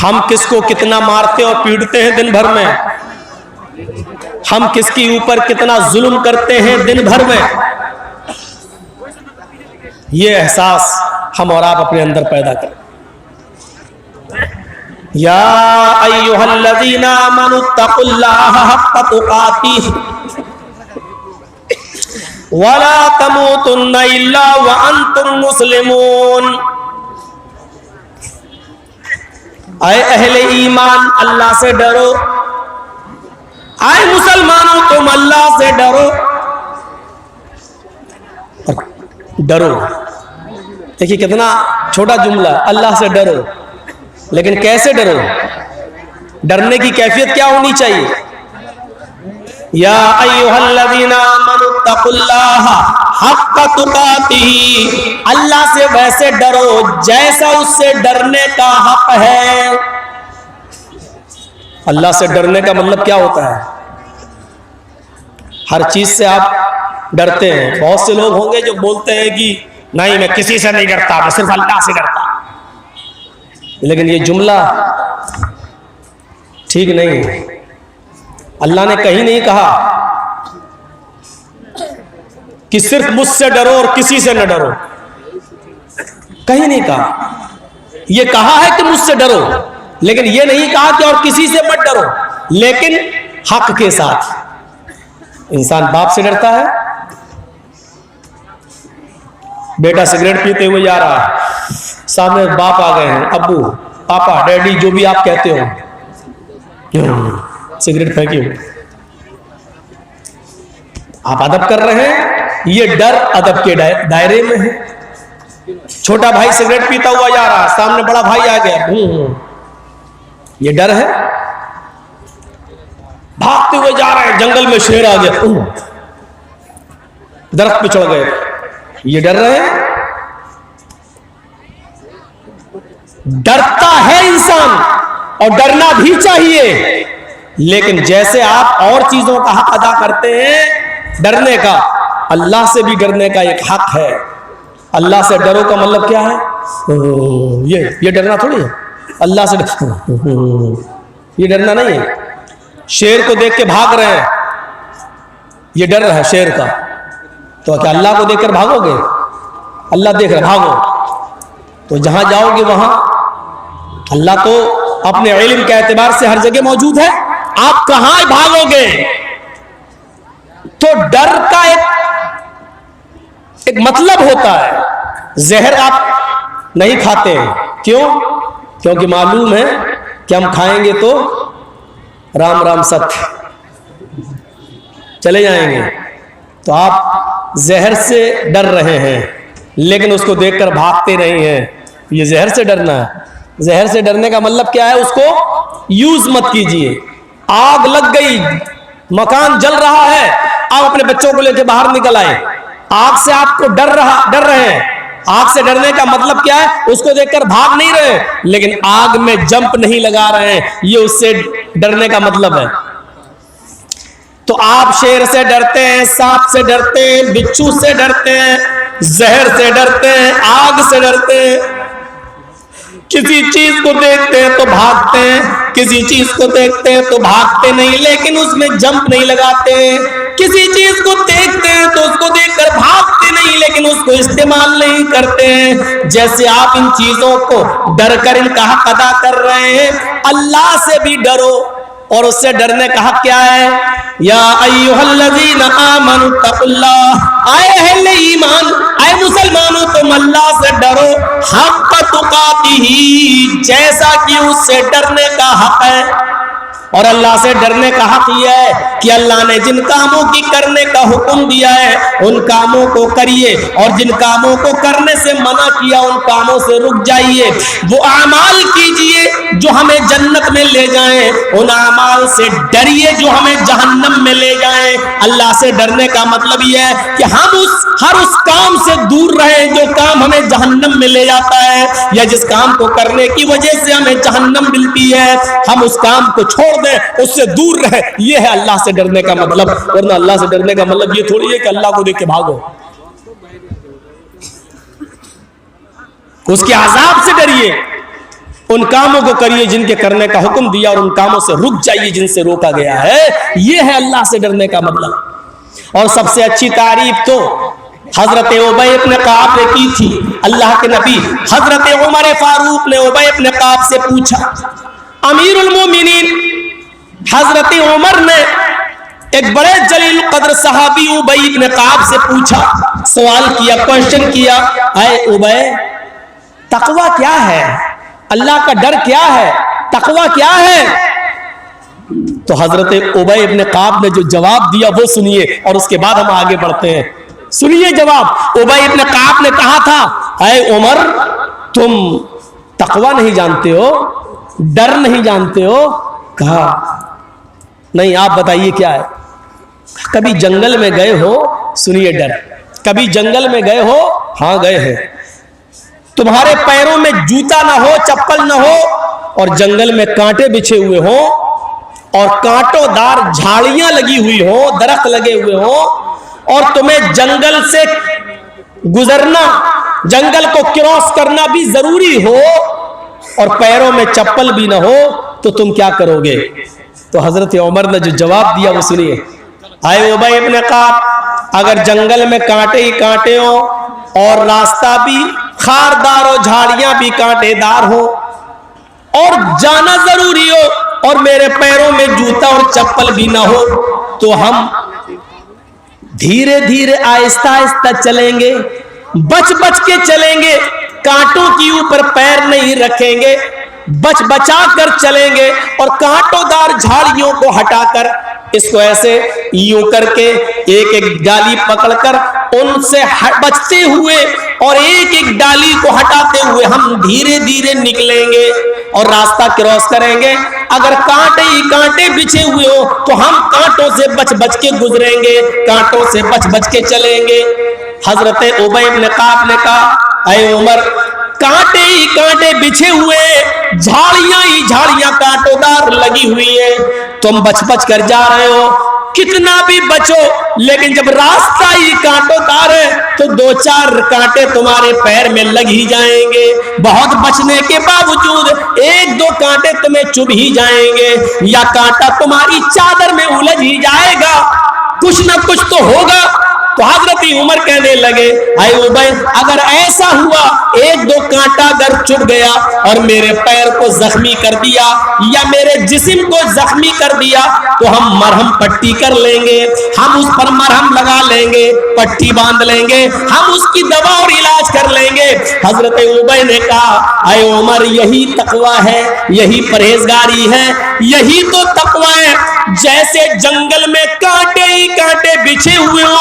ہم کس کو کتنا مارتے اور پیٹتے ہیں دن بھر میں، ہم کس کے اوپر کتنا ظلم کرتے ہیں دن بھر میں، یہ احساس ہم اور آپ اپنے اندر پیدا کریں۔ یا ایھا الذین آمنوا اتقوا اللہ حق تقاتہ ولا تموتن الا وانتم مسلمون۔ اے اہل ایمان اللہ سے ڈرو، اے مسلمانوں تم اللہ سے ڈرو، ڈرو۔ دیکھیے کتنا چھوٹا جملہ، اللہ سے ڈرو، لیکن کیسے ڈرو؟ ڈرنے کی کیفیت کیا ہونی چاہیے؟ یا ایھا الذین آمنوا اتقوا اللہ حق تقاتہ، اللہ سے ویسے ڈرو جیسا اس سے ڈرنے کا حق ہے۔ اللہ سے ڈرنے کا مطلب کیا ہوتا ہے؟ ہر چیز سے آپ ڈرتے ہیں۔ بہت سے لوگ ہوں گے جو بولتے ہیں کہ نہیں میں کسی سے نہیں ڈرتا، میں صرف اللہ سے ڈرتا، لیکن یہ جملہ ٹھیک نہیں ہے۔ اللہ نے کہیں نہیں کہا کہ صرف مجھ سے ڈرو اور کسی سے نہ ڈرو، کہیں نہیں کہا۔ یہ کہا ہے کہ مجھ سے ڈرو، لیکن یہ نہیں کہا کہ اور کسی سے مت ڈرو، لیکن حق کے ساتھ۔ انسان باپ سے ڈرتا ہے، بیٹا سگریٹ پیتے ہوئے جا رہا ہے، سامنے باپ آ گئے ہیں، ابو پاپا ڈیڈی جو بھی آپ کہتے ہو، سگریٹ پھینکی ہوئی، آپ ادب کر رہے ہیں، یہ ڈر ادب کے دائرے میں ہے۔ چھوٹا بھائی سگریٹ پیتا ہوا جا رہا ہے، سامنے بڑا بھائی آ گیا، یہ ڈر ہے۔ بھاگتے ہوئے جا رہے ہیں، جنگل میں شیر آ گیا، درخت پہ چڑھ گئے، یہ ڈر رہے ہیں۔ ڈرتا ہے انسان اور ڈرنا بھی چاہیے، لیکن جیسے آپ اور چیزوں کا حق ادا کرتے ہیں ڈرنے کا، اللہ سے بھی ڈرنے کا ایک حق ہے۔ اللہ سے ڈرو کا مطلب کیا ہے؟ یہ ڈرنا تھوڑی ہے، اللہ سے یہ ڈرنا نہیں ہے۔ شیر کو دیکھ کے بھاگ رہے ہیں، یہ ڈر رہا ہے شیر کا، تو کیا اللہ کو دیکھ کر بھاگو گے؟ اللہ دیکھ رہا، بھاگو۔ تو جہاں جاؤ گے وہاں اللہ تو اپنے علم کے اعتبار سے ہر جگہ موجود ہے، آپ کہاں بھاگو گے؟ تو ڈر کا ایک مطلب ہوتا ہے۔ زہر آپ نہیں کھاتے ہیں، کیوں؟ کیونکہ معلوم ہے کہ ہم کھائیں گے تو رام رام ست چلے جائیں گے، تو آپ زہر سے ڈر رہے ہیں، لیکن اس کو دیکھ کر بھاگتے نہیں ہیں۔ یہ زہر سے ڈرنا ہے۔ زہر سے ڈرنے کا مطلب کیا ہے؟ اس کو یوز مت کیجئے۔ آگ لگ گئی، مکان جل رہا ہے، آپ اپنے بچوں کو لے کے باہر نکل آئے، آگ سے آپ کو ڈر رہے ہیں۔ آگ سے ڈرنے کا مطلب کیا ہے؟ اس کو دیکھ کر بھاگ نہیں رہے، لیکن آگ میں جمپ نہیں لگا رہے ہیں، یہ اس سے ڈرنے کا مطلب ہے۔ تو آپ شیر سے ڈرتے ہیں، سانپ سے ڈرتے ہیں، بچھو سے ڈرتے ہیں، زہر سے ڈرتے ہیں، آگ سے ڈرتے ہیں۔ کسی چیز کو دیکھتے ہیں تو بھاگتے ہیں، کسی چیز کو دیکھتے ہیں تو بھاگتے نہیں، لیکن اس میں جمپ نہیں لگاتے ہیں۔ کسی چیز کو دیکھتے ہیں تو اس کو دیکھ کر بھاگتے نہیں، لیکن اس کو استعمال نہیں کرتے ہیں۔ جیسے آپ ان چیزوں کو ڈر کر ان کا حق ادا کر رہے ہیں، اللہ سے بھی ڈرو، اور اس سے ڈرنے کا حق کیا ہے؟ یا ایھا الذین آمنوا اتقوا اللہ، اے اہل ایمان، اے مسلمانوں تم اللہ سے ڈرو، حق تقاتہ، جیسا کہ اس سے ڈرنے کا حق ہے۔ اور اللہ سے ڈرنے کا حق یہ ہے کہ اللہ نے جن کاموں کی کرنے کا حکم دیا ہے ان کاموں کو کریے، اور جن کاموں کو کرنے سے منع کیا ان کاموں سے رک جائیے۔ وہ اعمال کیجئے جو ہمیں جنت میں لے جائیں، ان اعمال سے ڈریے جو ہمیں جہنم میں لے جائیں۔ اللہ سے ڈرنے کا مطلب یہ ہے کہ ہم ہر اس کام سے دور رہیں جو کام ہمیں جہنم میں لے جاتا ہے، یا جس کام کو کرنے کی وجہ سے ہمیں جہنم ملتی ہے، ہم اس کام کو چھوڑ دیں، اس سے دور رہیں۔ یہ ہے اللہ سے ڈرنے کا مطلب۔ ورنہ اللہ سے ڈرنے کا مطلب یہ تھوڑی ہے کہ اللہ کو دیکھ کے بھاگو، اس کے عذاب سے ڈریے۔ उन कामों को करिए जिनके करने का हुक्म दिया और उन कामों से रुक जाइए जिनसे रोका गया है। ये है अल्लाह से डरने का मतलब। और सबसे अच्छी तारीफ तो हजरत उबय इब्न काब ने की थी। अल्लाह के नबी हजरत उमर फारूक ने उबय इब्न काब से पूछा, अमीरुल मोमिनीन हजरत उमर ने एक बड़े जलील कद्र सहाबी उबय इब्न काब से पूछा, सवाल किया, क्वेश्चन किया, आए उबय तकवा क्या है, अल्लाह का डर क्या है, तकवा क्या है? तो हजरत उबय इब्न काब ने जो जवाब दिया वो सुनिए और उसके बाद हम आगे बढ़ते हैं। सुनिए जवाब। उबय इब्न काब ने कहा था, ऐ उमर तुम तकवा नहीं जानते हो, डर नहीं जानते हो? कहा नहीं, आप बताइए क्या है। कभी जंगल में गए हो? सुनिए डर। कभी जंगल में गए हो? हाँ गए हैं। तुम्हारे पैरों में जूता ना हो, चप्पल ना हो और जंगल में कांटे बिछे हुए हो और कांटोदार झाड़ियां लगी हुई हो, दरख्त लगे हुए हो और तुम्हें जंगल से गुजरना, जंगल को क्रॉस करना भी जरूरी हो और पैरों में चप्पल भी ना हो, तो तुम क्या करोगे? तो हजरत उमर ने जो जवाब दिया वो सुनिए। आए उबय इब्न काब, अगर जंगल में कांटे ही कांटे हो और रास्ता भी खारदार हो, झाड़ियां भी कांटेदार हो और जाना जरूरी हो और मेरे पैरों में जूता और चप्पल भी ना हो, तो हम धीरे धीरे आहिस्ता आहिस्ता चलेंगे, बच बच के चलेंगे, कांटों के ऊपर पैर नहीं रखेंगे, बच बचा कर चलेंगे और कांटोदार झाड़ियों को हटाकर इसको ऐसे यूं करके एक एक डाली पकड़कर उनसे बचते हुए और एक एक डाली को हटाते हुए हम धीरे धीरे निकलेंगे और रास्ता क्रॉस करेंगे। अगर कांटे ही कांटे बिछे हुए हो तो हम कांटों से बच बच के गुजरेंगे, कांटों से बच बच के चलेंगे। हजरत उबय इब्न काब ने कहा, ऐ उमर कांटे ही कांटे बिछे हुए, झाड़ियां ही झाड़ियां कांटोदार लगी हुई है, तुम बच बच कर जा रहे हो, कितना भी बचो लेकिन जब रास्ता ही कांटोदार है तो दो चार कांटे तुम्हारे पैर में लग ही जाएंगे। बहुत बचने के बावजूद एक दो कांटे तुम्हें चुभ ही जाएंगे या कांटा तुम्हारी चादर में उलझ ही जाएगा, कुछ ना कुछ तो होगा। तो हजरत उमर कहने लगे, ऐ उबय अगर ऐसा हुआ, एक दो कांटा अगर चुभ गया और मेरे पैर को जख्मी कर दिया या मेरे जिस्म को जख्मी कर दिया तो हम मरहम पट्टी कर लेंगे, हम उस पर मरहम लगा लेंगे, पट्टी बांध लेंगे, हम उसकी दवा और इलाज कर लेंगे। हजरत उबय ने कहा, ऐ उमर यही तकवा है, यही परहेजगारी है, यही तो तकवा है। जैसे जंगल में कांटे ही कांटे बिछे हुए हो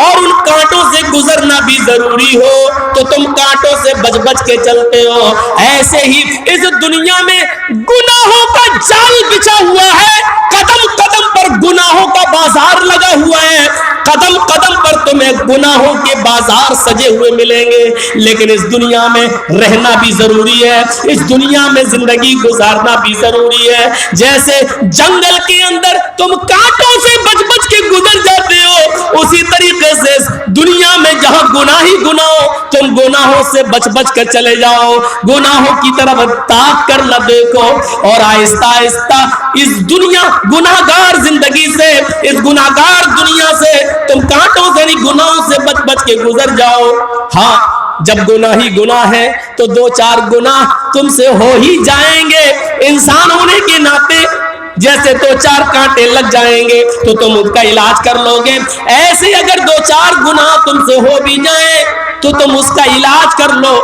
और उन कांटों से गुजरना भी जरूरी हो तो तुम कांटों से बच बच के चलते हो, ऐसे ही इस दुनिया में गुनाहों का जाल बिछा हुआ है, कदम कदम पर गुनाहों का बाजार लगा हुआ है, कदम कदम पर तुम्हें गुनाहों के बाजार सजे हुए मिलेंगे। लेकिन इस दुनिया में रहना भी जरूरी है, इस दुनिया में जिंदगी गुजारना भी जरूरी है। जैसे जंगल के अंदर तुम कांटों से बच बच के गुजर जाते हो, उसी तरीके से दुनिया में जहां गुनाह ही गुनाह, तुम गुनाहों से बच बच कर चले जाओ, गुनाहों की तरफ ताक कर न देखो और आहिस्ता आहिस्ता इस दुनिया गुनाहगार जिंदगी से, इस गुनाहगार दुनिया से तुम कांटों से नहीं गुनाहों से बच बच के गुजर जाओ। हाँ, जब गुनाह ही गुनाह है तो दो चार गुनाह तुमसे हो ही जाएंगे। इंसान होने के नाते जैसे दो चार कांटे लग जाएंगे तो तुम उसका इलाज कर लोगे, ऐसे अगर दो चार गुनाह तुमसे हो भी जाए तो तुम उसका इलाज कर लो।